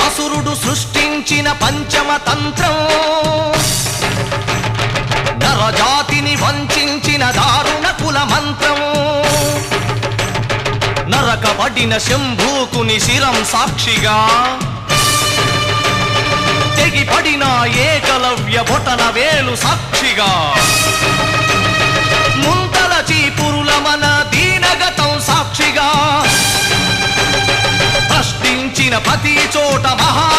అసురుడు సృష్టించిన పంచమ తంత్రం, నరజాతిని వంచిన దారుణ కుల మంత్రం, నరకబడిన శంభూకుని శిరం సాక్షిగా, తెగిపడిన ఏకలవ్య బొటన వేలు సాక్షిగా, ముంతల చీపురుల మన దీనగతం సాక్షిగా, ప్రశ్నించిన ప్రతి చోట మహా